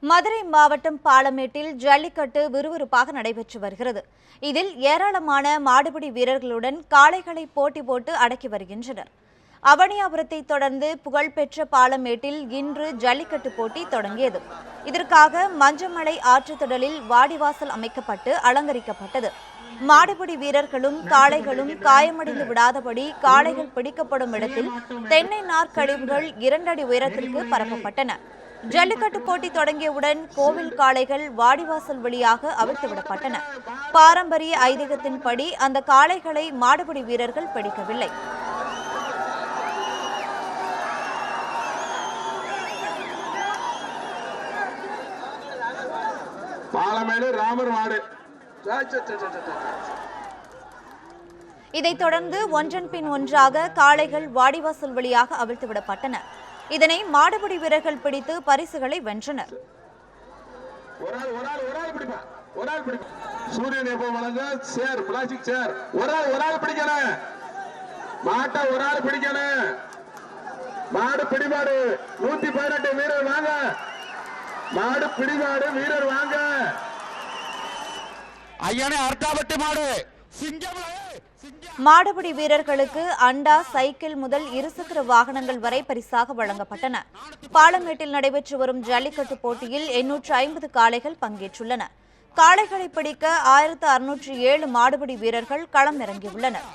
மதுரை மாவட்டம் பாலமேட்டில் ஜல்லிக்கட்டு விறுவிறுப்பாக நடைபெற்று வருகிறது. இதில் ஏராளமான மாடுபிடி வீரர்களுடன் காளைகளை போட்டி போட்டு அடக்கி வருகின்றனர். அவனியாபுரத்தை தொடர்ந்து புகழ்பெற்ற பாலமேட்டில் இன்று ஜல்லிக்கட்டு போட்டி தொடங்கியது. இதற்காக மஞ்சமலை ஆற்றுத்திடலில் வாடிவாசல் அமைக்கப்பட்டு அலங்கரிக்கப்பட்டது. மாடுபிடி வீரர்களும் காளைகளும் காயமடைந்து விடாதபடி காளைகள் பிடிக்கப்படும் இடத்தில் தென்னை நார்க்கழிவுகள் 2 அடி உயரத்திற்கு பரப்பப்பட்டன. ஜல்லிக்கட்டு போட்டி தொடங்கியவுடன் கோவில் காளைகள் வாடிவாசல் வழியாக அவிழ்த்துவிடப்பட்டன. பாரம்பரிய ஐதீகத்தின்படி அந்த காளைகளை மாடுபிடி வீரர்கள் பிடிக்கவில்லை. இதைத் தொடர்ந்து ஒன்றன் பின் ஒன்றாக காளைகள் வாடிவாசல் வழியாக அவிழ்த்துவிடப்பட்டன. இதனை மாடுபிடி வீரர்கள் பிடித்து பரிசுகளை வென்றனர். மாடுபிடி வீரர்களுக்கு அண்டா, சைக்கிள் முதல் இருசக்கர வாகனங்கள் வரை பரிசாக வழங்கப்பட்டன. பாலமேட்டில் நடைபெற்று வரும் ஜல்லிக்கட்டு போட்டியில் 850 காளைகள் பங்கேற்றுள்ளன. காளைகளை பிடிக்க 1607 மாடுபிடி வீரர்கள் களம் இறங்கியுள்ளனர்.